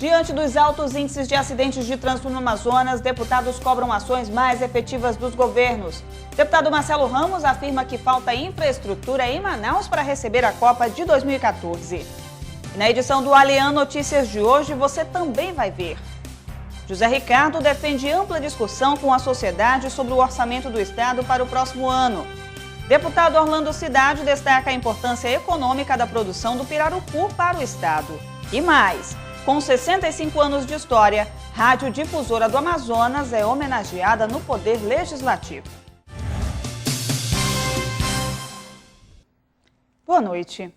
Diante dos altos índices de acidentes de trânsito no Amazonas, deputados cobram ações mais efetivas dos governos. Deputado Marcelo Ramos afirma que falta infraestrutura em Manaus para receber a Copa de 2014. E na edição do Alian Notícias de hoje, você também vai ver. José Ricardo defende ampla discussão com a sociedade sobre o orçamento do Estado para o próximo ano. Deputado Orlando Cidade destaca a importância econômica da produção do pirarucu para o Estado. E mais, com 65 anos de história, Rádio Difusora do Amazonas é homenageada no Poder Legislativo. Boa noite.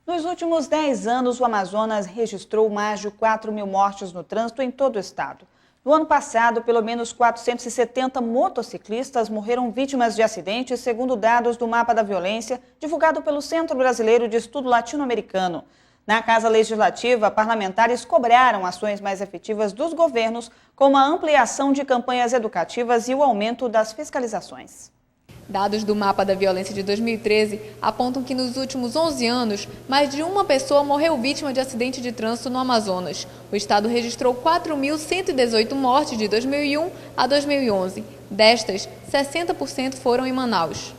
Nos últimos 10 anos, o Amazonas registrou mais de 4.000 mortes no trânsito em todo o estado. No ano passado, pelo menos 470 motociclistas morreram vítimas de acidentes, segundo dados do Mapa da Violência, divulgado pelo Centro Brasileiro de Estudo Latino-Americano. Na Casa Legislativa, parlamentares cobraram ações mais efetivas dos governos, como a ampliação de campanhas educativas e o aumento das fiscalizações. Dados do Mapa da Violência de 2013 apontam que nos últimos 11 anos, mais de uma pessoa morreu vítima de acidente de trânsito no Amazonas. O estado registrou 4.118 mortes de 2001 a 2011. Destas, 60% foram em Manaus.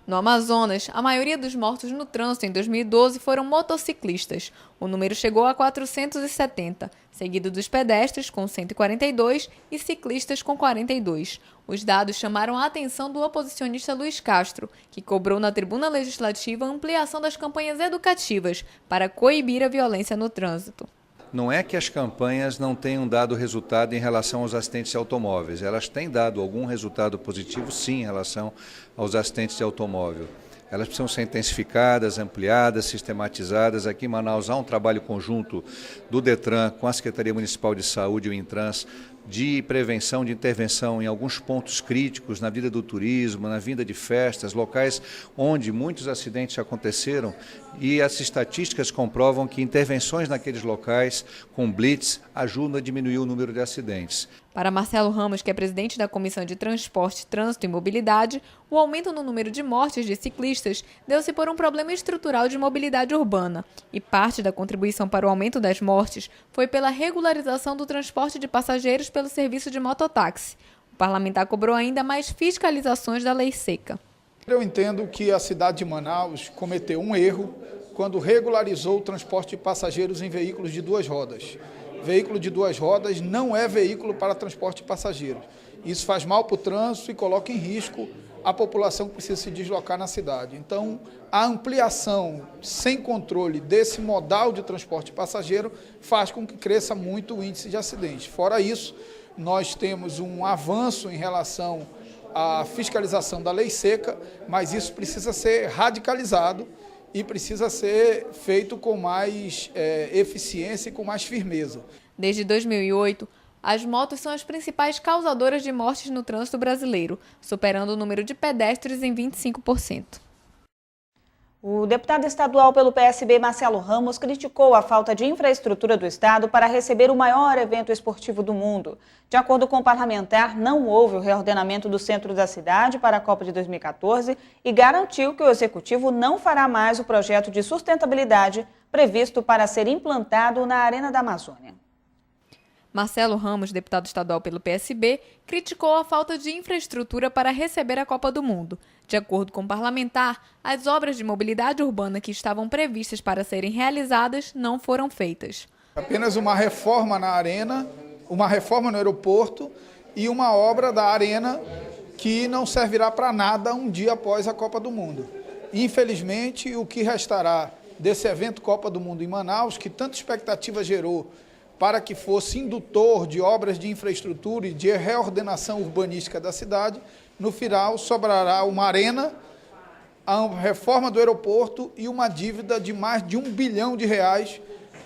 No Amazonas, a maioria dos mortos no trânsito em 2012 foram motociclistas. O número chegou a 470, seguido dos pedestres, com 142, e ciclistas, com 42. Os dados chamaram a atenção do oposicionista Luiz Castro, que cobrou na tribuna legislativa a ampliação das campanhas educativas para coibir a violência no trânsito. Não é que as campanhas não tenham dado resultado em relação aos acidentes de automóveis. Elas têm dado algum resultado positivo, sim, em relação aos acidentes de automóvel. Elas precisam ser intensificadas, ampliadas, sistematizadas. Aqui em Manaus há um trabalho conjunto do DETRAN com a Secretaria Municipal de Saúde e o Intrans, de prevenção, de intervenção em alguns pontos críticos na vida do turismo, na vinda de festas, locais onde muitos acidentes aconteceram, e as estatísticas comprovam que intervenções naqueles locais com blitz ajudam a diminuir o número de acidentes. Para Marcelo Ramos, que é presidente da Comissão de Transporte, Trânsito e Mobilidade, o aumento no número de mortes de ciclistas deu-se por um problema estrutural de mobilidade urbana, e parte da contribuição para o aumento das mortes foi pela regularização do transporte de passageiros pelo serviço de mototáxi. O parlamentar cobrou ainda mais fiscalizações da lei seca. Eu entendo que a cidade de Manaus cometeu um erro quando regularizou o transporte de passageiros em veículos de duas rodas. Veículo de duas rodas não é veículo para transporte de passageiros. Isso faz mal para o trânsito e coloca em risco a população que precisa se deslocar na cidade. Então, a ampliação sem controle desse modal de transporte de passageiro faz com que cresça muito o índice de acidentes. Fora isso, nós temos um avanço em relação à fiscalização da lei seca, mas isso precisa ser radicalizado e precisa ser feito com mais eficiência e com mais firmeza. Desde 2008, as motos são as principais causadoras de mortes no trânsito brasileiro, superando o número de pedestres em 25%. O deputado estadual pelo PSB, Marcelo Ramos, criticou a falta de infraestrutura do estado para receber o maior evento esportivo do mundo. De acordo com o parlamentar, não houve o reordenamento do centro da cidade para a Copa de 2014 e garantiu que o executivo não fará mais o projeto de sustentabilidade previsto para ser implantado na Arena da Amazônia. Marcelo Ramos, deputado estadual pelo PSB, criticou a falta de infraestrutura para receber a Copa do Mundo. De acordo com o parlamentar, as obras de mobilidade urbana que estavam previstas para serem realizadas não foram feitas. Apenas uma reforma na arena, uma reforma no aeroporto e uma obra da arena que não servirá para nada um dia após a Copa do Mundo. Infelizmente, o que restará desse evento Copa do Mundo em Manaus, que tanta expectativa gerou para que fosse indutor de obras de infraestrutura e de reordenação urbanística da cidade, no final sobrará uma arena, a reforma do aeroporto e uma dívida de mais de R$1 bilhão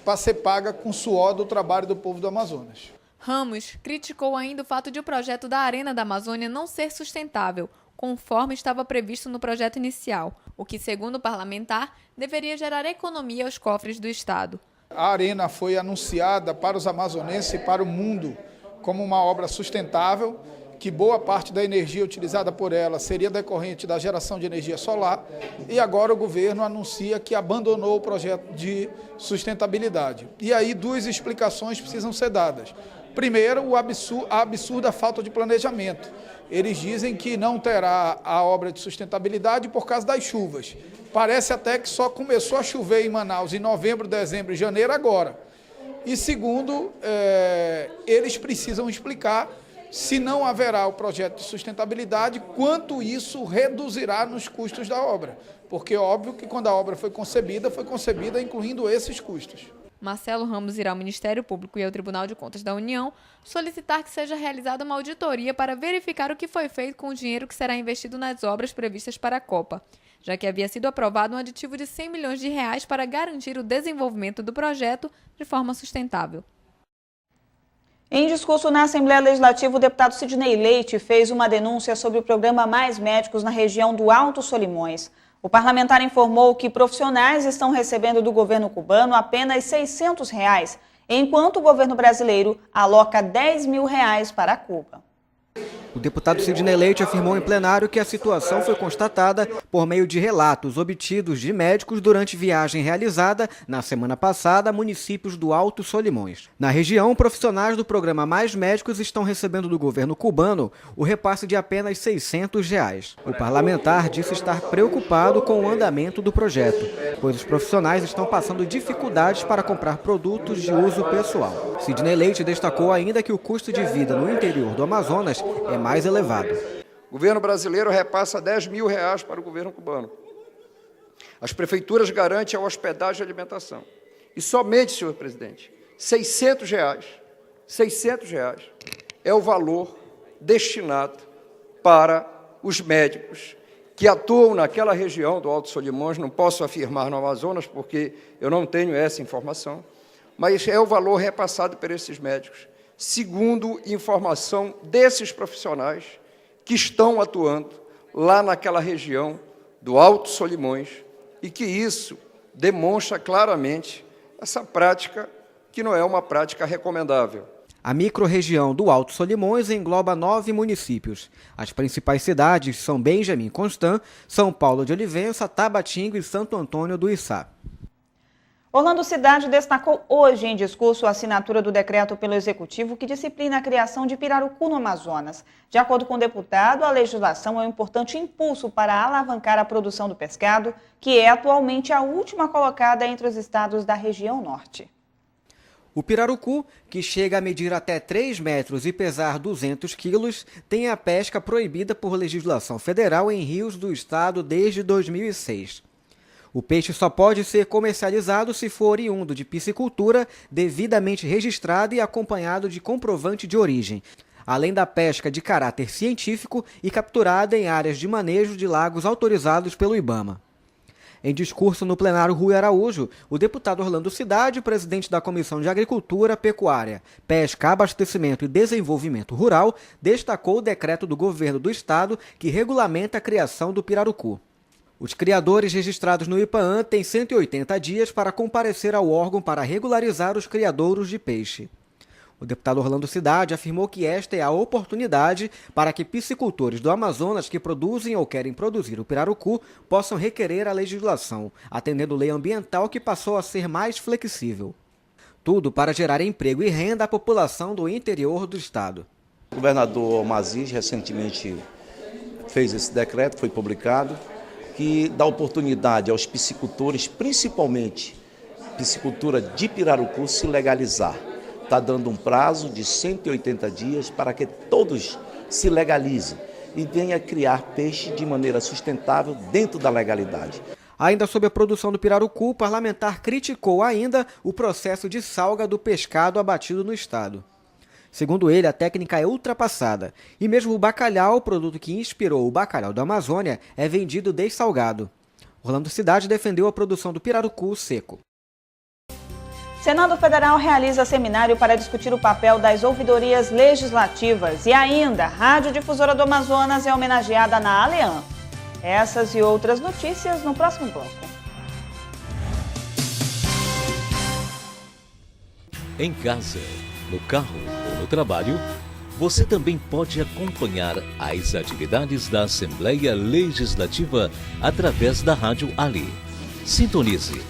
para ser paga com o suor do trabalho do povo do Amazonas. Ramos criticou ainda o fato de o projeto da Arena da Amazônia não ser sustentável, conforme estava previsto no projeto inicial, o que, segundo o parlamentar, deveria gerar economia aos cofres do estado. A Arena foi anunciada para os amazonenses e para o mundo como uma obra sustentável, que boa parte da energia utilizada por ela seria decorrente da geração de energia solar, e agora o governo anuncia que abandonou o projeto de sustentabilidade. E aí duas explicações precisam ser dadas. Primeiro, a absurda falta de planejamento. Eles dizem que não terá a obra de sustentabilidade por causa das chuvas. Parece até que só começou a chover em Manaus em novembro, dezembro e janeiro agora. E segundo, eles precisam explicar se não haverá o projeto de sustentabilidade, quanto isso reduzirá nos custos da obra. Porque é óbvio que quando a obra foi concebida incluindo esses custos. Marcelo Ramos irá ao Ministério Público e ao Tribunal de Contas da União solicitar que seja realizada uma auditoria para verificar o que foi feito com o dinheiro que será investido nas obras previstas para a Copa, já que havia sido aprovado um aditivo de R$100 milhões para garantir o desenvolvimento do projeto de forma sustentável. Em discurso na Assembleia Legislativa, o deputado Sidney Leite fez uma denúncia sobre o programa Mais Médicos na região do Alto Solimões. O parlamentar informou que profissionais estão recebendo do governo cubano apenas R$ 600, enquanto o governo brasileiro aloca R$10 mil para Cuba. O deputado Sidney Leite afirmou em plenário que a situação foi constatada por meio de relatos obtidos de médicos durante viagem realizada na semana passada a municípios do Alto Solimões. Na região, profissionais do programa Mais Médicos estão recebendo do governo cubano o repasse de apenas R$ 600. O parlamentar disse estar preocupado com o andamento do projeto, pois os profissionais estão passando dificuldades para comprar produtos de uso pessoal. Sidney Leite destacou ainda que o custo de vida no interior do Amazonas é mais elevado. O governo brasileiro repassa R$10 mil para o governo cubano. As prefeituras garantem a hospedagem e alimentação. E somente, senhor presidente, R$ 600 é o valor destinado para os médicos que atuam naquela região do Alto Solimões. Não posso afirmar no Amazonas porque eu não tenho essa informação, mas é o valor repassado por esses médicos, segundo informação desses profissionais que estão atuando lá naquela região do Alto Solimões, e que isso demonstra claramente essa prática que não é uma prática recomendável. A microrregião do Alto Solimões engloba 9 municípios. As principais cidades são Benjamin Constant, São Paulo de Olivença, Tabatinga e Santo Antônio do Içá. Orlando Cidade destacou hoje em discurso a assinatura do decreto pelo Executivo que disciplina a criação de pirarucu no Amazonas. De acordo com o deputado, a legislação é um importante impulso para alavancar a produção do pescado, que é atualmente a última colocada entre os estados da região norte. O pirarucu, que chega a medir até 3 metros e pesar 200 quilos, tem a pesca proibida por legislação federal em rios do estado desde 2006. O peixe só pode ser comercializado se for oriundo de piscicultura devidamente registrado e acompanhado de comprovante de origem, além da pesca de caráter científico e capturada em áreas de manejo de lagos autorizados pelo IBAMA. Em discurso no plenário Rui Araújo, o deputado Orlando Cidade, presidente da Comissão de Agricultura, Pecuária, Pesca, Abastecimento e Desenvolvimento Rural, destacou o decreto do governo do estado que regulamenta a criação do pirarucu. Os criadores registrados no IPAAN têm 180 dias para comparecer ao órgão para regularizar os criadouros de peixe. O deputado Orlando Cidade afirmou que esta é a oportunidade para que piscicultores do Amazonas que produzem ou querem produzir o pirarucu possam requerer a legislação, atendendo lei ambiental que passou a ser mais flexível. Tudo para gerar emprego e renda à população do interior do estado. O governador Maziz recentemente fez esse decreto, foi publicado, que dá oportunidade aos piscicultores, principalmente piscicultura de pirarucu, se legalizar. Está dando um prazo de 180 dias para que todos se legalizem e venham criar peixe de maneira sustentável dentro da legalidade. Ainda sobre a produção do pirarucu, o parlamentar criticou ainda o processo de salga do pescado abatido no estado. Segundo ele, a técnica é ultrapassada e mesmo o bacalhau, o produto que inspirou o bacalhau da Amazônia, é vendido dessalgado. Orlando Cidade defendeu a produção do pirarucu seco. Senado Federal realiza seminário para discutir o papel das ouvidorias legislativas e ainda a Rádio Difusora do Amazonas é homenageada na Alean. Essas e outras notícias no próximo bloco. Em casa, no carro ou no trabalho, Você também pode acompanhar as atividades da Assembleia Legislativa através da Rádio Ali. Sintonize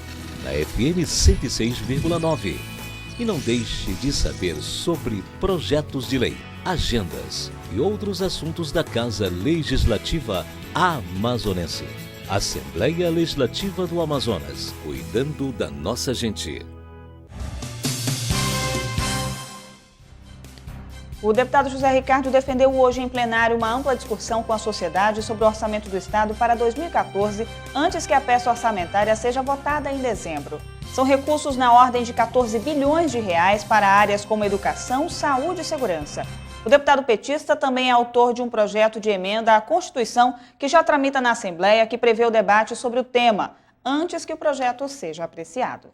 na FM 106,9 e não deixe de saber sobre projetos de lei, agendas e outros assuntos da Casa Legislativa Amazonense. Assembleia Legislativa do Amazonas, cuidando da nossa gente. O deputado José Ricardo defendeu hoje em plenário uma ampla discussão com a sociedade sobre o orçamento do Estado para 2014, antes que a peça orçamentária seja votada em dezembro. São recursos na ordem de 14 bilhões de reais para áreas como educação, saúde e segurança. O deputado petista também é autor de um projeto de emenda à Constituição que já tramita na Assembleia, que prevê o debate sobre o tema, antes que o projeto seja apreciado.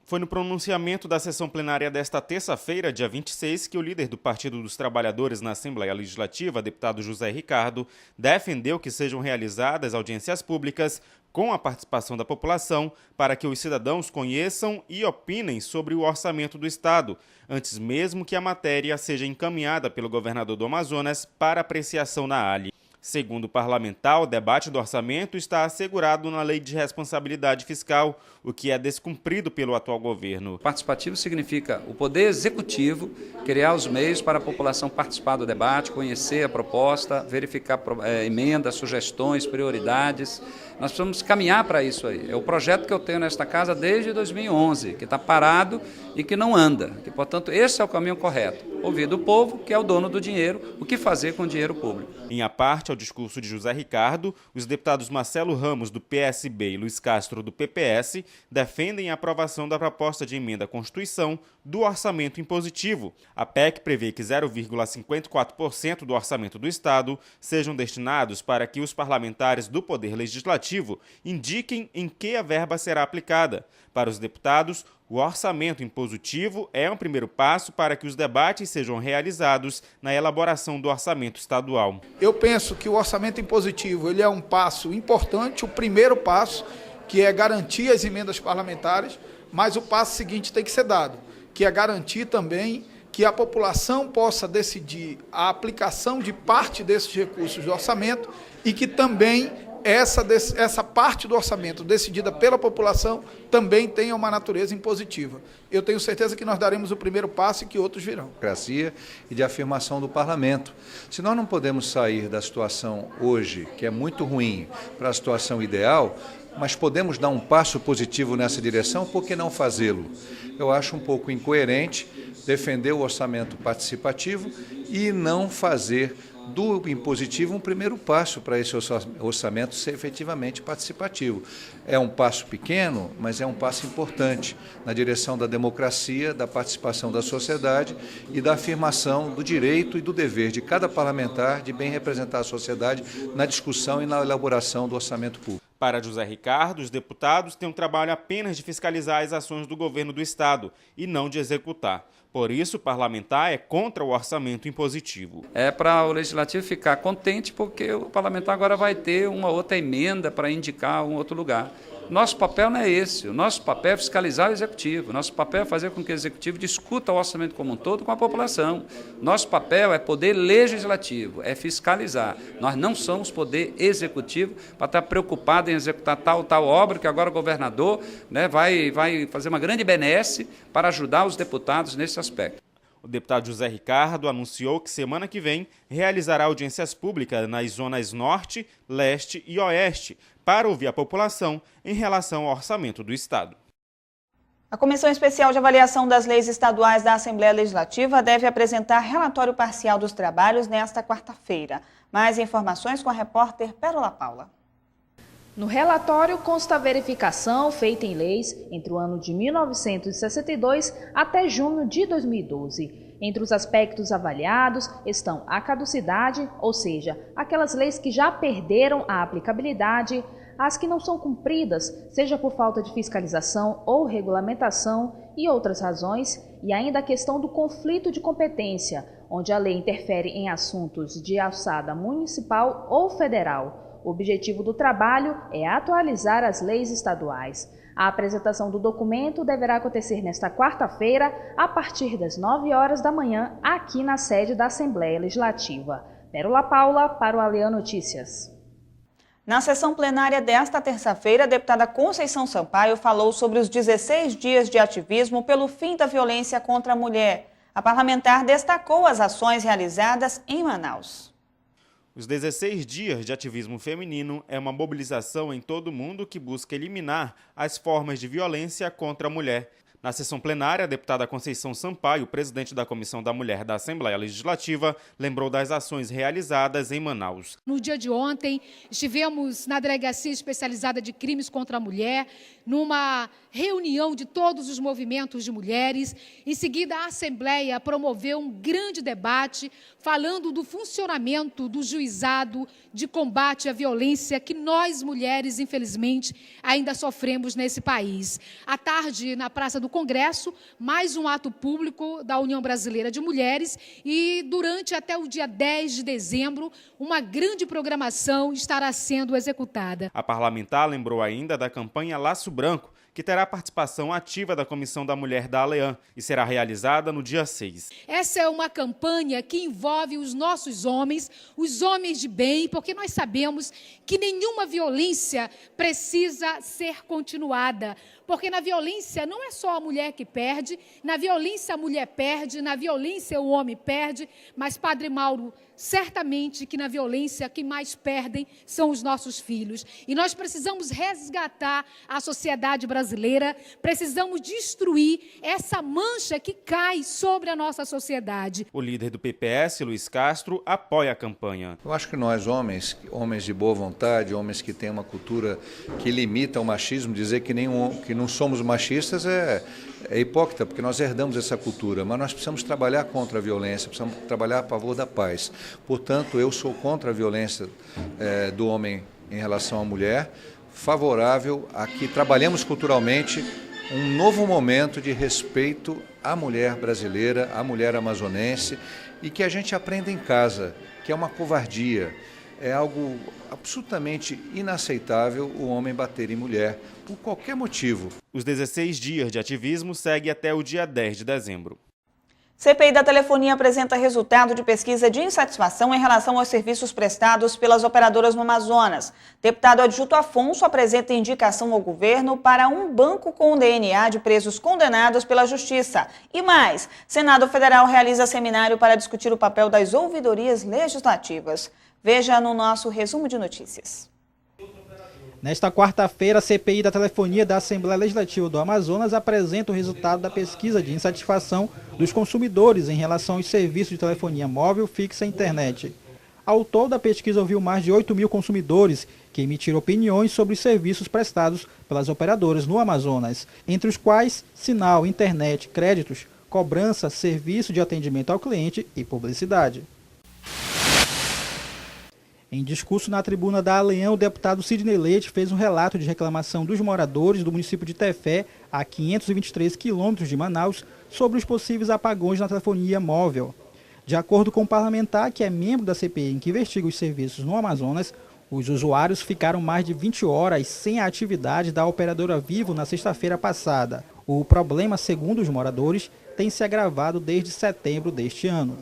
Foi no pronunciamento da sessão plenária desta terça-feira, dia 26, que o líder do Partido dos Trabalhadores na Assembleia Legislativa, deputado José Ricardo, defendeu que sejam realizadas audiências públicas com a participação da população para que os cidadãos conheçam e opinem sobre o orçamento do Estado, antes mesmo que a matéria seja encaminhada pelo governador do Amazonas para apreciação na ALI. Segundo o parlamentar, o debate do orçamento está assegurado na Lei de Responsabilidade Fiscal, o que é descumprido pelo atual governo. Participativo significa o Poder Executivo criar os meios para a população participar do debate, conhecer a proposta, verificar emendas, sugestões, prioridades. Nós precisamos caminhar para isso aí. É o projeto que eu tenho nesta casa desde 2011, que está parado e que não anda. Que, portanto, esse é o caminho correto. Ouvir do povo, que é o dono do dinheiro, o que fazer com o dinheiro público. Em parte ao discurso de José Ricardo, os deputados Marcelo Ramos, do PSB, e Luiz Castro, do PPS, defendem a aprovação da proposta de emenda à Constituição do orçamento impositivo. A PEC prevê que 0,54% do orçamento do Estado sejam destinados para que os parlamentares do Poder Legislativo indiquem em que a verba será aplicada. Para os deputados, o orçamento impositivo é um primeiro passo para que os debates sejam realizados na elaboração do orçamento estadual. Eu penso que o orçamento impositivo ele é um passo importante, o primeiro passo, que é garantir as emendas parlamentares, mas o passo seguinte tem que ser dado, que é garantir também que a população possa decidir a aplicação de parte desses recursos do orçamento e que também essa parte do orçamento decidida pela população também tenha uma natureza impositiva. Eu tenho certeza que nós daremos o primeiro passo e que outros virão. Democracia e de afirmação do parlamento. Se nós não podemos sair da situação hoje, que é muito ruim, para a situação ideal, mas podemos dar um passo positivo nessa direção, por que não fazê-lo? Eu acho um pouco incoerente defender o orçamento participativo e não fazer do impositivo um primeiro passo para esse orçamento ser efetivamente participativo. É um passo pequeno, mas é um passo importante na direção da democracia, da participação da sociedade e da afirmação do direito e do dever de cada parlamentar de bem representar a sociedade na discussão e na elaboração do orçamento público. Para José Ricardo, os deputados têm um trabalho apenas de fiscalizar as ações do governo do Estado e não de executar. Por isso, o parlamentar é contra o orçamento impositivo. É para o Legislativo ficar contente porque o parlamentar agora vai ter uma outra emenda para indicar um outro lugar. Nosso papel não é esse, o nosso papel é fiscalizar o Executivo, nosso papel é fazer com que o Executivo discuta o orçamento como um todo com a população. Nosso papel é poder legislativo, é fiscalizar. Nós não somos poder executivo para estar preocupado em executar tal obra que agora o governador vai fazer uma grande benesse para ajudar os deputados nesse aspecto. O deputado José Ricardo anunciou que semana que vem realizará audiências públicas nas zonas Norte, Leste e Oeste para ouvir a população em relação ao orçamento do Estado. A Comissão Especial de Avaliação das Leis Estaduais da Assembleia Legislativa deve apresentar relatório parcial dos trabalhos nesta quarta-feira. Mais informações com a repórter Pérola Paula. No relatório consta a verificação feita em leis entre o ano de 1962 até junho de 2012. Entre os aspectos avaliados estão a caducidade, ou seja, aquelas leis que já perderam a aplicabilidade, as que não são cumpridas, seja por falta de fiscalização ou regulamentação e outras razões, e ainda a questão do conflito de competência, onde a lei interfere em assuntos de alçada municipal ou federal. O objetivo do trabalho é atualizar as leis estaduais. A apresentação do documento deverá acontecer nesta quarta-feira, a partir das 9 horas da manhã, aqui na sede da Assembleia Legislativa. Pérola Paula, para o Alean Notícias. Na sessão plenária desta terça-feira, a deputada Conceição Sampaio falou sobre os 16 dias de ativismo pelo fim da violência contra a mulher. A parlamentar destacou as ações realizadas em Manaus. Os 16 dias de ativismo feminino é uma mobilização em todo o mundo que busca eliminar as formas de violência contra a mulher. Na sessão plenária, a deputada Conceição Sampaio, presidente da Comissão da Mulher da Assembleia Legislativa, lembrou das ações realizadas em Manaus. No dia de ontem, estivemos na Delegacia Especializada de Crimes contra a Mulher, numa reunião de todos os movimentos de mulheres. Em seguida, a Assembleia promoveu um grande debate falando do funcionamento do juizado de combate à violência que nós, mulheres, infelizmente, ainda sofremos nesse país. À tarde, na Praça do Congresso, mais um ato público da União Brasileira de Mulheres e, durante até o dia 10 de dezembro, uma grande programação estará sendo executada. A parlamentar lembrou ainda da campanha Laço Branco, que terá participação ativa da Comissão da Mulher da Alean e será realizada no dia 6. Essa é uma campanha que envolve os nossos homens, os homens de bem, porque nós sabemos que nenhuma violência precisa ser continuada. Porque na violência não é só a mulher que perde, na violência a mulher perde, na violência o homem perde, mas, Padre Mauro, certamente que na violência quem mais perdem são os nossos filhos. E nós precisamos resgatar a sociedade brasileira, precisamos destruir essa mancha que cai sobre a nossa sociedade. O líder do PPS, Luiz Castro, apoia a campanha. Eu acho que nós, homens de boa vontade, homens que têm uma cultura que limita o machismo, dizer que não somos machistas é hipócrita, porque nós herdamos essa cultura, mas nós precisamos trabalhar contra a violência, precisamos trabalhar a favor da paz. Portanto, eu sou contra a violência do homem em relação à mulher, favorável a que trabalhemos culturalmente um novo momento de respeito à mulher brasileira, à mulher amazonense, e que a gente aprenda em casa, que é uma covardia. É algo absolutamente inaceitável o homem bater em mulher, por qualquer motivo. Os 16 dias de ativismo seguem até o dia 10 de dezembro. CPI da Telefonia apresenta resultado de pesquisa de insatisfação em relação aos serviços prestados pelas operadoras no Amazonas. Deputado Adjuto Afonso apresenta indicação ao governo para um banco com o DNA de presos condenados pela Justiça. E mais, Senado Federal realiza seminário para discutir o papel das ouvidorias legislativas. Veja no nosso resumo de notícias. Nesta quarta-feira, a CPI da Telefonia da Assembleia Legislativa do Amazonas apresenta o resultado da pesquisa de insatisfação dos consumidores em relação aos serviços de telefonia móvel, fixa e internet. Ao todo, a pesquisa ouviu mais de 8 mil consumidores que emitiram opiniões sobre os serviços prestados pelas operadoras no Amazonas, entre os quais sinal, internet, créditos, cobrança, serviço de atendimento ao cliente e publicidade. Em discurso na tribuna da Alean, o deputado Sidney Leite fez um relato de reclamação dos moradores do município de Tefé, a 523 quilômetros de Manaus, sobre os possíveis apagões na telefonia móvel. De acordo com o parlamentar, que é membro da CPI que investiga os serviços no Amazonas, os usuários ficaram mais de 20 horas sem a atividade da operadora Vivo na sexta-feira passada. O problema, segundo os moradores, tem se agravado desde setembro deste ano.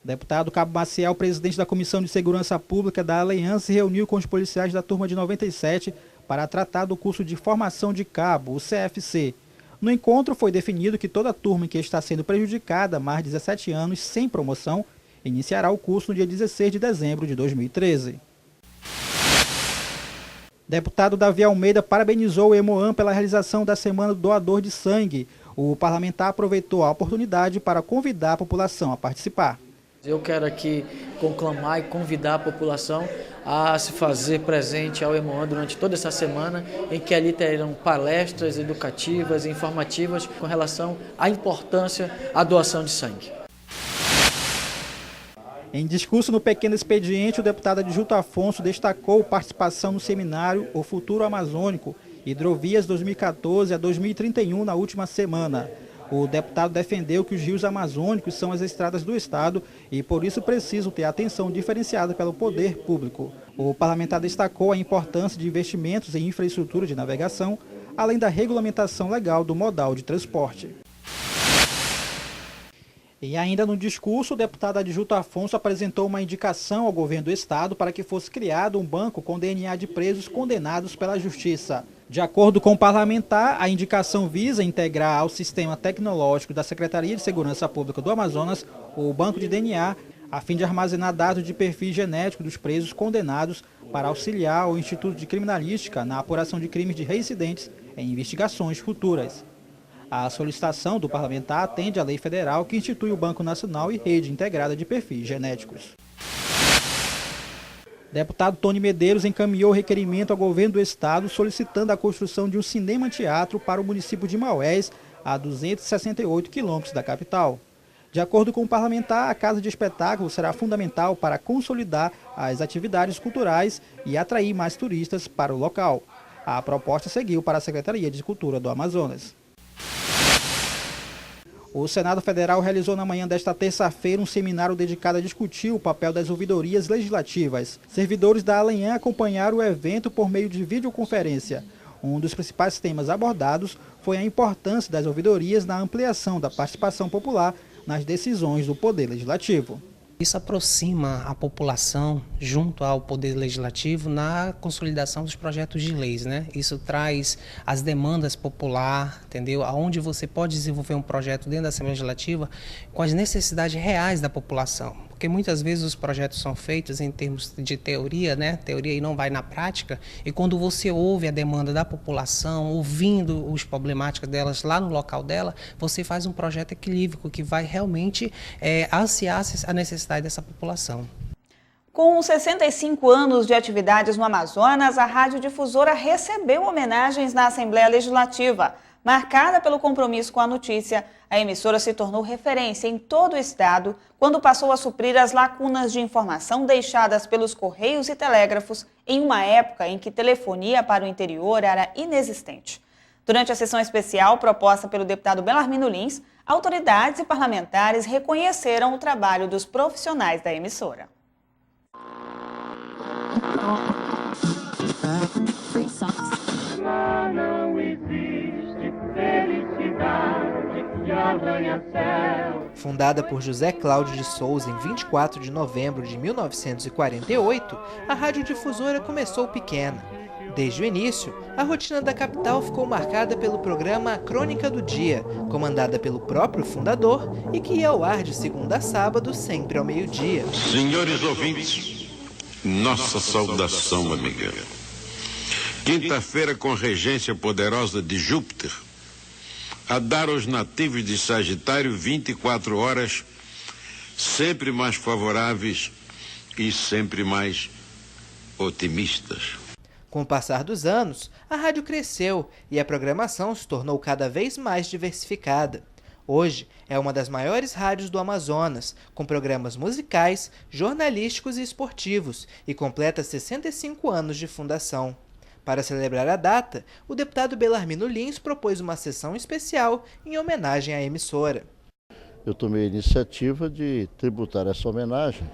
Deputado Cabo Maciel, presidente da Comissão de Segurança Pública da Alean, se reuniu com os policiais da turma de 97 para tratar do curso de formação de cabo, o CFC. No encontro foi definido que toda a turma que está sendo prejudicada há mais de 17 anos sem promoção iniciará o curso no dia 16 de dezembro de 2013. Deputado Davi Almeida parabenizou o Hemoam pela realização da Semana do Doador de Sangue. O parlamentar aproveitou a oportunidade para convidar a população a participar. Eu quero aqui conclamar e convidar a população a se fazer presente ao Hemoam durante toda essa semana, em que ali terão palestras educativas e informativas com relação à importância da doação de sangue. Em discurso no pequeno expediente, o deputado Adjuto Afonso destacou participação no seminário O Futuro Amazônico, Hidrovias 2014 a 2031 na última semana. O deputado defendeu que os rios amazônicos são as estradas do estado e por isso precisam ter atenção diferenciada pelo poder público. O parlamentar destacou a importância de investimentos em infraestrutura de navegação, além da regulamentação legal do modal de transporte. E ainda no discurso, o deputado Adjunto Afonso apresentou uma indicação ao governo do estado para que fosse criado um banco com DNA de presos condenados pela justiça. De acordo com o parlamentar, a indicação visa integrar ao sistema tecnológico da Secretaria de Segurança Pública do Amazonas o banco de DNA, a fim de armazenar dados de perfil genético dos presos condenados para auxiliar o Instituto de Criminalística na apuração de crimes de reincidentes em investigações futuras. A solicitação do parlamentar atende à lei federal que institui o Banco Nacional e Rede Integrada de Perfis Genéticos. Deputado Tony Medeiros encaminhou requerimento ao governo do estado solicitando a construção de um cinema-teatro para o município de Maués, a 268 quilômetros da capital. De acordo com o parlamentar, a Casa de Espetáculo será fundamental para consolidar as atividades culturais e atrair mais turistas para o local. A proposta seguiu para a Secretaria de Cultura do Amazonas. O Senado Federal realizou na manhã desta terça-feira um seminário dedicado a discutir o papel das ouvidorias legislativas. Servidores da ALENHAM acompanharam o evento por meio de videoconferência. Um dos principais temas abordados foi a importância das ouvidorias na ampliação da participação popular nas decisões do Poder Legislativo. Isso aproxima a população junto ao Poder Legislativo na consolidação dos projetos de leis, né? Isso traz as demandas populares, entendeu? Aonde você pode desenvolver um projeto dentro da Assembleia Legislativa com as necessidades reais da população. Porque muitas vezes os projetos são feitos em termos de teoria, né? Teoria e não vai na prática. E quando você ouve a demanda da população, ouvindo as problemáticas delas lá no local dela, você faz um projeto equilíbrico que vai realmente ansiar a necessidade dessa população. Com 65 anos de atividades no Amazonas, a radiodifusora recebeu homenagens na Assembleia Legislativa. Marcada pelo compromisso com a notícia, a emissora se tornou referência em todo o estado quando passou a suprir as lacunas de informação deixadas pelos correios e telégrafos em uma época em que telefonia para o interior era inexistente. Durante a sessão especial proposta pelo deputado Belarmino Lins, autoridades e parlamentares reconheceram o trabalho dos profissionais da emissora. Fundada por José Cláudio de Souza em 24 de novembro de 1948, a radiodifusora começou pequena. Desde o início, a rotina da capital ficou marcada pelo programa Crônica do Dia, comandada pelo próprio fundador e que ia ao ar de segunda a sábado, sempre ao meio-dia. Senhores ouvintes, nossa saudação amiga. Quinta-feira com regência poderosa de Júpiter, a dar aos nativos de Sagitário 24 horas sempre mais favoráveis e sempre mais otimistas. Com o passar dos anos, a rádio cresceu e a programação se tornou cada vez mais diversificada. Hoje é uma das maiores rádios do Amazonas, com programas musicais, jornalísticos e esportivos, e completa 65 anos de fundação. Para celebrar a data, o deputado Belarmino Lins propôs uma sessão especial em homenagem à emissora. Eu tomei a iniciativa de tributar essa homenagem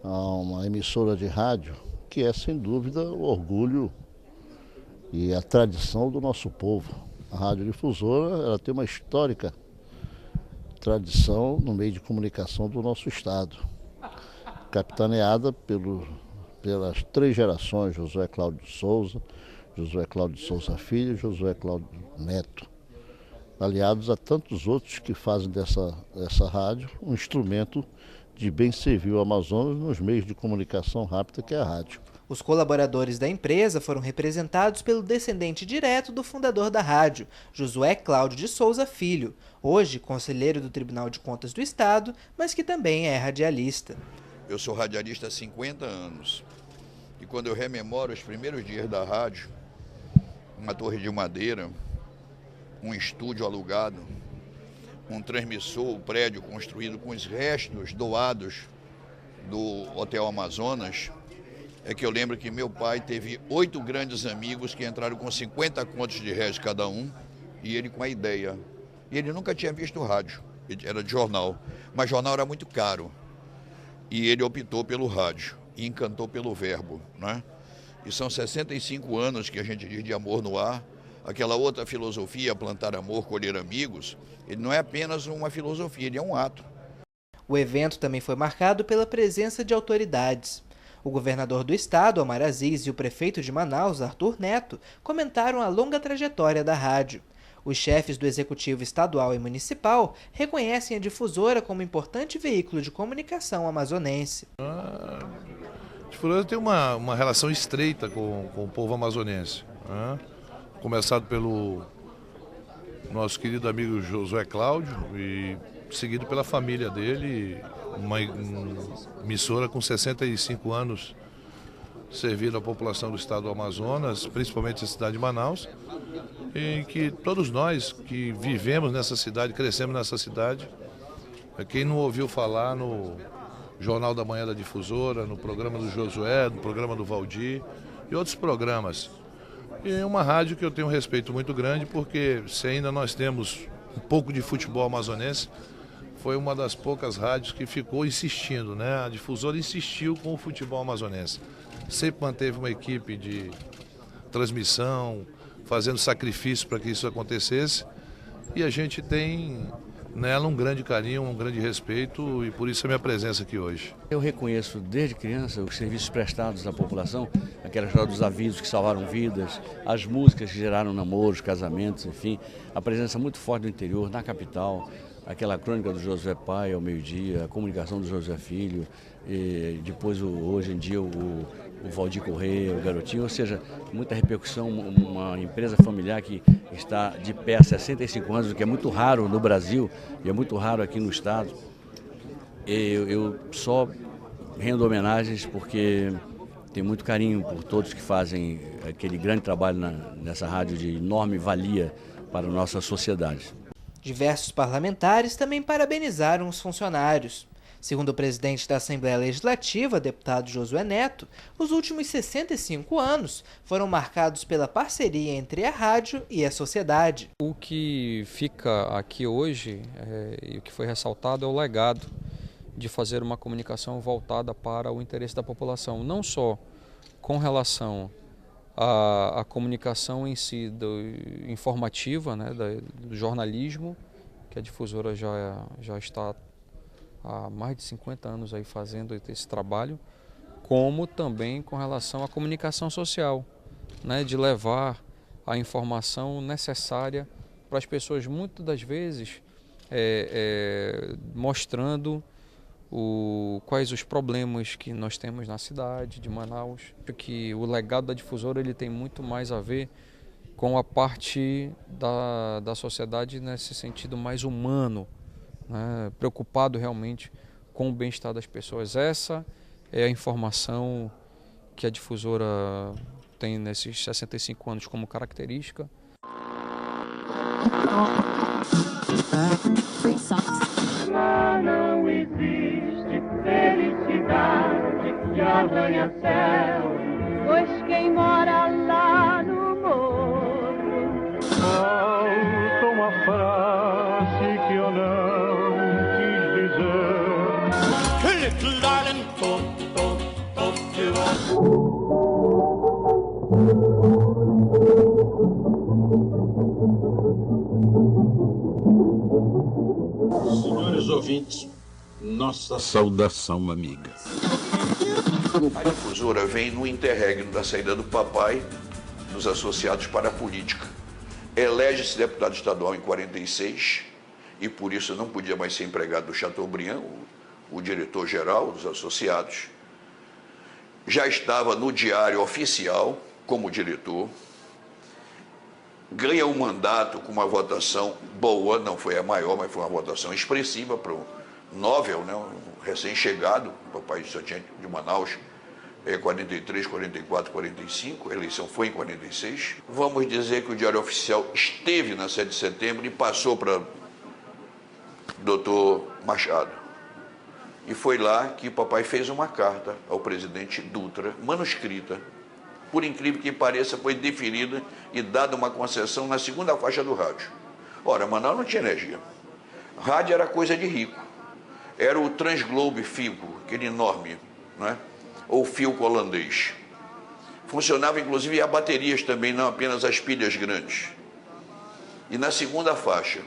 a uma emissora de rádio que é, sem dúvida, o orgulho e a tradição do nosso povo. A radiodifusora ela tem uma histórica tradição no meio de comunicação do nosso estado, capitaneada pelas 3 gerações, José Cláudio de Souza, José Cláudio de Souza Filho e José Cláudio Neto, aliados a tantos outros que fazem dessa rádio um instrumento de bem servir o Amazonas nos meios de comunicação rápida que é a rádio. Os colaboradores da empresa foram representados pelo descendente direto do fundador da rádio, Josué Cláudio de Souza Filho, hoje conselheiro do Tribunal de Contas do Estado, mas que também é radialista. Eu sou radialista há 50 anos e quando eu rememoro os primeiros dias da rádio, uma torre de madeira, um estúdio alugado, um transmissor, o prédio construído com os restos doados do Hotel Amazonas, é que eu lembro que meu pai teve 8 grandes amigos que entraram com 50 contos de réis cada um, e ele com a ideia E ele nunca tinha visto rádio, era de jornal, mas jornal era muito caro. E ele optou pelo rádio e encantou pelo verbo, né? E são 65 anos que a gente diz de amor no ar. Aquela outra filosofia, plantar amor, colher amigos, ele não é apenas uma filosofia, ele é um ato. O evento também foi marcado pela presença de autoridades. O governador do estado, Omar Aziz, e o prefeito de Manaus, Arthur Neto, comentaram a longa trajetória da rádio. Os chefes do executivo estadual e municipal reconhecem a difusora como importante veículo de comunicação amazonense. A difusora tem uma relação estreita com o povo amazonense, né? Começado pelo nosso querido amigo Josué Cláudio e seguido pela família dele, uma emissora com 65 anos servindo a população do estado do Amazonas, principalmente a cidade de Manaus, em que todos nós que vivemos nessa cidade, crescemos nessa cidade, quem não ouviu falar no Jornal da Manhã da Difusora, no programa do Josué, no programa do Valdir e outros programas. E é uma rádio que eu tenho um respeito muito grande, porque se ainda nós temos um pouco de futebol amazonense, foi uma das poucas rádios que ficou insistindo, né? A Difusora insistiu com o futebol amazonense. Sempre manteve uma equipe de transmissão, fazendo sacrifício para que isso acontecesse. E a gente tem nela um grande carinho, um grande respeito, e por isso a minha presença aqui hoje. Eu reconheço desde criança os serviços prestados à população, aquela história dos avisos que salvaram vidas, as músicas que geraram namoros, casamentos, enfim, a presença muito forte do interior, na capital, aquela crônica do Josué Pai ao meio-dia, a comunicação do Josué Filho, e depois hoje em dia o Valdir Correia, o Garotinho, ou seja, muita repercussão, uma empresa familiar que está de pé há 65 anos, o que é muito raro no Brasil e é muito raro aqui no estado. Eu só rendo homenagens porque tenho muito carinho por todos que fazem aquele grande trabalho nessa rádio de enorme valia para a nossa sociedade. Diversos parlamentares também parabenizaram os funcionários. Segundo o presidente da Assembleia Legislativa, deputado Josué Neto, os últimos 65 anos foram marcados pela parceria entre a rádio e a sociedade. O que fica aqui hoje e o que foi ressaltado é o legado de fazer uma comunicação voltada para o interesse da população, não só com relação à comunicação em si informativa, né, do jornalismo, que a Difusora já está há mais de 50 anos aí fazendo esse trabalho, como também com relação à comunicação social, né, de levar a informação necessária para as pessoas, muitas das vezes mostrando quais os problemas que nós temos na cidade de Manaus. Que o legado da Difusora ele tem muito mais a ver com a parte da sociedade nesse sentido mais humano, né, preocupado realmente com o bem-estar das pessoas. Essa é a informação que a Difusora tem nesses 65 anos como característica. Lá não existe felicidade que arranha-céu, pois quem mora lá no morro falta uma frase que eu não quis dizer. Little darling, Senhores ouvintes, nossa saudação amiga. A Difusora vem no interregno da saída do papai dos associados para a política. Elege-se deputado estadual em 46 e por isso não podia mais ser empregado do Chateaubriand, o diretor-geral dos associados. Já estava no Diário Oficial como diretor. Ganha um mandato com uma votação boa, não foi a maior, mas foi uma votação expressiva para o Nobel, né, um recém-chegado, o papai de Manaus, 43, 44, 45, a eleição foi em 46. Vamos dizer que o Diário Oficial esteve na 7 de setembro e passou para Dr. Machado. E foi lá que o papai fez uma carta ao presidente Dutra, manuscrita. Por incrível que pareça, foi deferida e dada uma concessão na segunda faixa do rádio. Ora, Manaus não tinha energia. Rádio era coisa de rico. Era o Transglobe Fico, aquele enorme, né? Ou Filco holandês. Funcionava inclusive a baterias também, não apenas as pilhas grandes. E na segunda faixa,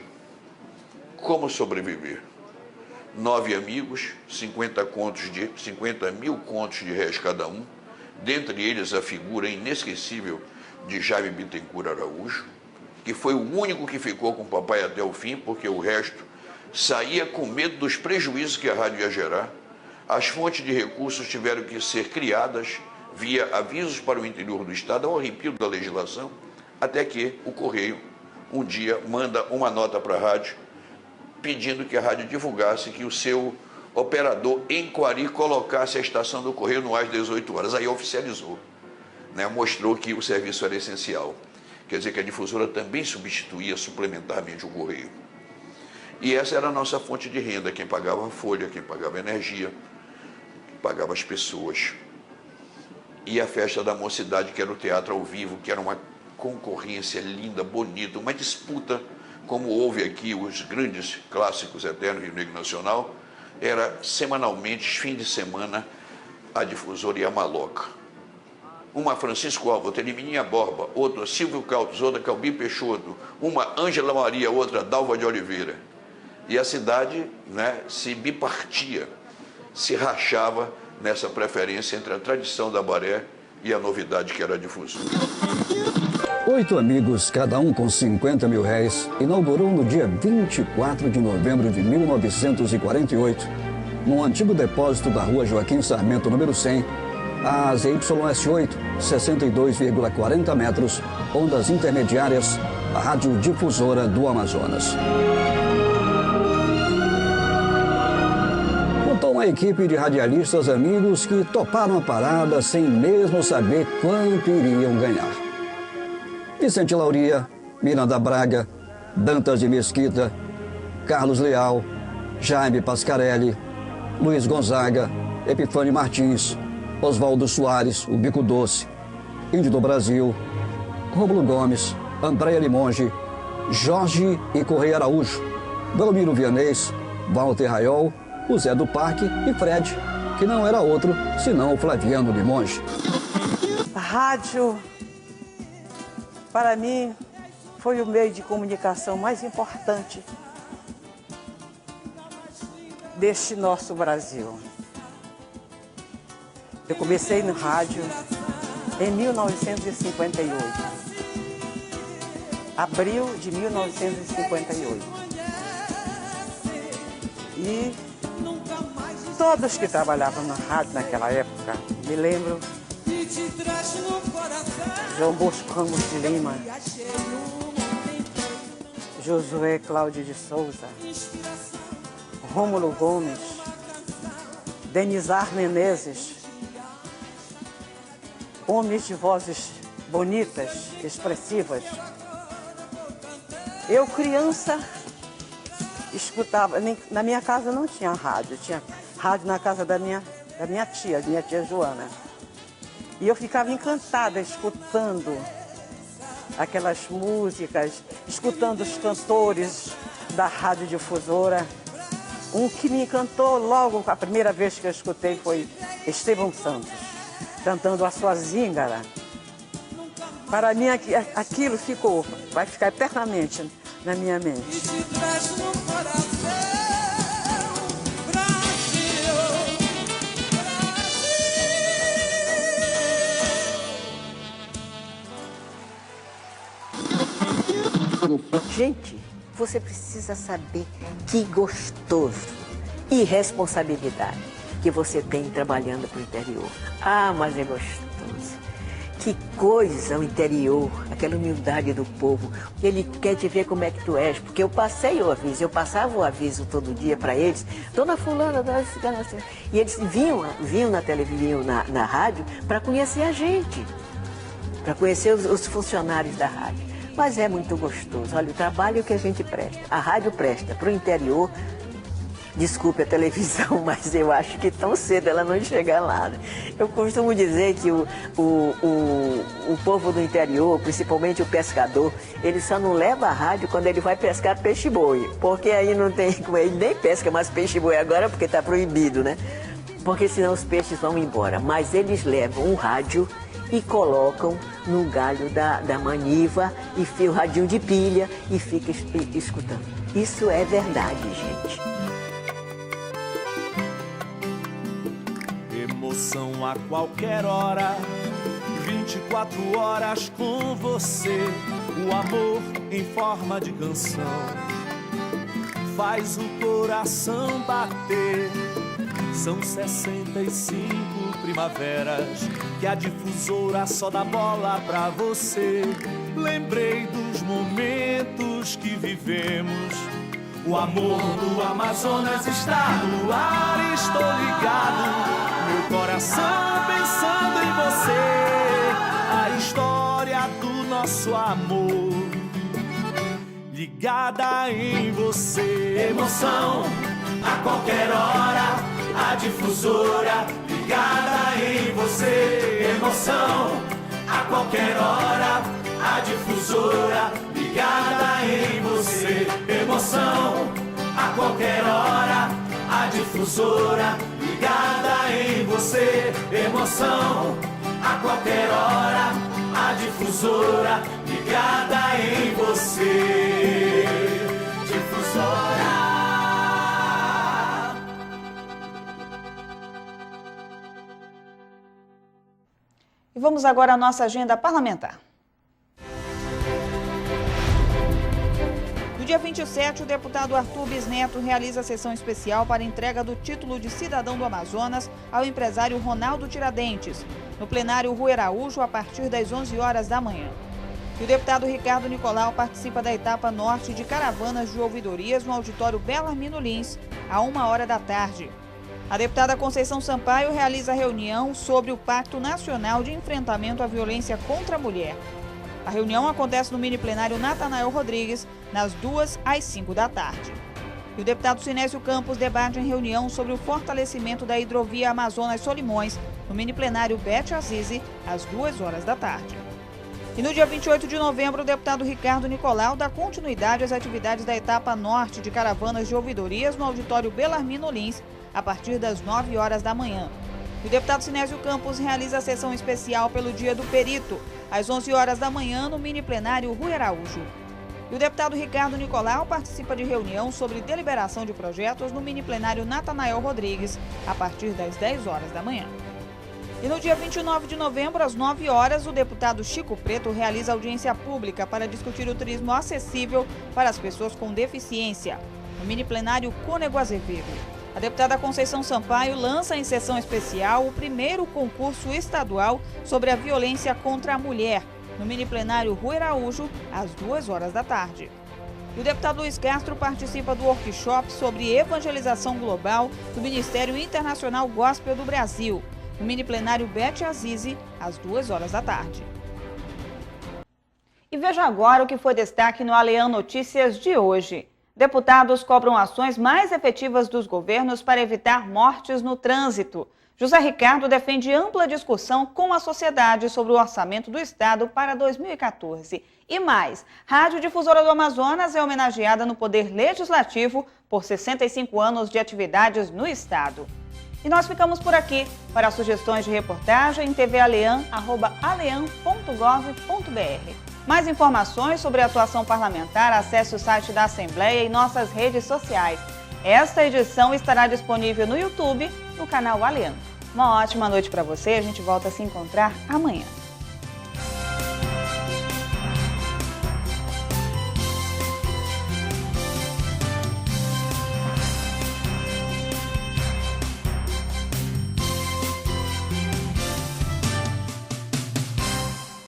como sobreviver? 9 amigos, 50 mil contos de réis cada um, dentre eles a figura inesquecível de Jaime Bittencourt Araújo, que foi o único que ficou com o papai até o fim, porque o resto saía com medo dos prejuízos que a rádio ia gerar. As fontes de recursos tiveram que ser criadas via avisos para o interior do estado, ao arrepio da legislação, até que o Correio, um dia, manda uma nota para a rádio, pedindo que a rádio divulgasse que o seu operador em Coari colocasse a estação do Correio no ar às 18 horas. Aí oficializou, né? Mostrou que o serviço era essencial. Quer dizer que a difusora também substituía suplementarmente o Correio. E essa era a nossa fonte de renda, quem pagava a folha, quem pagava a energia, quem pagava as pessoas. E a festa da mocidade, que era o teatro ao vivo, que era uma concorrência linda, bonita, uma disputa, como houve aqui os grandes clássicos eternos Rio Negro Nacional, era semanalmente, fim de semana, a difusora e a maloca. Uma Francisco Alva, outra Elimininha Borba, outra Silvio Caldas, outra Calbi Peixoto, uma Ângela Maria, outra Dalva de Oliveira. E a cidade, né, se bipartia, se rachava nessa preferência entre a tradição da Baré e a novidade que era a difusora. 8 amigos, cada um com 50 mil réis, inaugurou no dia 24 de novembro de 1948, no antigo depósito da rua Joaquim Sarmento, número 100, a ZYS8, 62,40 metros, ondas intermediárias, a radiodifusora do Amazonas. Contou uma equipe de radialistas amigos que toparam a parada sem mesmo saber quanto iriam ganhar. Vicente Lauria, Miranda Braga, Dantas de Mesquita, Carlos Leal, Jaime Pascarelli, Luiz Gonzaga, Epifânio Martins, Oswaldo Soares, o Bico Doce, Índio do Brasil, Rômulo Gomes, Andréa Limonge, Jorge e Correia Araújo, Belmiro Vianês, Walter Raiol, o Zé do Parque e Fred, que não era outro senão o Flaviano Limonge. A rádio, para mim, foi o meio de comunicação mais importante deste nosso Brasil. Eu comecei no rádio em 1958, abril de 1958. E todos que trabalhavam na rádio naquela época, me lembro, João Bosco Ramos de Lima, Josué Cláudio de Souza, Rômulo Gomes, Denizar Menezes, homens de vozes bonitas, expressivas. Eu, criança, escutava, na minha casa não tinha rádio, tinha rádio na casa da minha tia Joana. E eu ficava encantada escutando aquelas músicas, escutando os cantores da radiodifusora. Um que me encantou logo, a primeira vez que eu escutei foi Estevão Santos, cantando a sua Zíngara. Para mim aquilo vai ficar eternamente na minha mente. Gente, você precisa saber que gostoso e responsabilidade que você tem trabalhando para o interior. Ah, mas é gostoso. Que coisa o interior, aquela humildade do povo. Ele quer te ver como é que tu és, porque eu passava o aviso todo dia para eles. Dona fulana, e eles vinham na televisão, na rádio, para conhecer a gente, para conhecer os funcionários da rádio. Mas é muito gostoso. Olha, o trabalho que a gente presta, a rádio presta para o interior, Desculpe a televisão, mas eu acho que tão cedo ela não chega lá. Eu costumo dizer que o povo do interior, principalmente o pescador, ele só não leva a rádio quando ele vai pescar peixe-boi, porque aí não tem como, ele nem pesca mais peixe-boi agora porque está proibido, né? Porque senão os peixes vão embora. Mas eles levam um rádio e colocam no galho da maniva e fio radinho de pilha e fica escutando. Isso é verdade, gente. Emoção a qualquer hora, 24 horas com você. O amor em forma de canção faz o coração bater. São 65 primaveras que a difusora só dá bola pra você. Lembrei dos momentos que vivemos. O amor do Amazonas está no ar, estou ligado. Meu coração pensando em você. A história do nosso amor ligada em você. Emoção a qualquer hora. A difusora ligada em você. Emoção a qualquer hora. A difusora ligada em você. Emoção a qualquer hora. A difusora ligada em você. Emoção a qualquer hora. A difusora ligada em você. Difusora. E vamos agora à nossa agenda parlamentar. No dia 27, o deputado Arthur Bisneto realiza sessão especial para entrega do título de cidadão do Amazonas ao empresário Ronaldo Tiradentes, no plenário Rui Araújo, a partir das 11 horas da manhã. E o deputado Ricardo Nicolau participa da etapa norte de caravanas de ouvidorias no auditório Bellarmino Lins, à 1h da tarde. A deputada Conceição Sampaio realiza reunião sobre o Pacto Nacional de Enfrentamento à Violência contra a Mulher. A reunião acontece no mini plenário Natanael Rodrigues, das 2 às 5 da tarde. E o deputado Sinésio Campos debate em reunião sobre o fortalecimento da hidrovia Amazonas-Solimões, no mini plenário Bete Azizi, às 2 horas da tarde. E no dia 28 de novembro, o deputado Ricardo Nicolau dá continuidade às atividades da etapa norte de caravanas de ouvidorias no auditório Bellarmino Lins, a partir das 9 horas da manhã. E o deputado Sinésio Campos realiza a sessão especial pelo Dia do Perito, às 11 horas da manhã, no mini plenário Rui Araújo. E o deputado Ricardo Nicolau participa de reunião sobre deliberação de projetos no mini plenário Natanael Rodrigues, a partir das 10 horas da manhã. E no dia 29 de novembro, às 9 horas, o deputado Chico Preto realiza audiência pública para discutir o turismo acessível para as pessoas com deficiência, no mini plenário Cônego Azevedo. A deputada Conceição Sampaio lança em sessão especial o primeiro concurso estadual sobre a violência contra a mulher, no mini plenário Rui Araújo, às 2 horas da tarde. E o deputado Luiz Castro participa do workshop sobre evangelização global do Ministério Internacional Gospel do Brasil, no mini plenário Bete Azizi, às 2 horas da tarde. E veja agora o que foi destaque no Alean Notícias de hoje. Deputados cobram ações mais efetivas dos governos para evitar mortes no trânsito. José Ricardo defende ampla discussão com a sociedade sobre o orçamento do Estado para 2014. E mais, Rádio Difusora do Amazonas é homenageada no Poder Legislativo por 65 anos de atividades no Estado. E nós ficamos por aqui. Para sugestões de reportagem, tvalean@alean.gov.br. Mais informações sobre a atuação parlamentar, acesse o site da Assembleia e nossas redes sociais. Esta edição estará disponível no YouTube, no canal Alean. Uma ótima noite para você, a gente volta a se encontrar amanhã.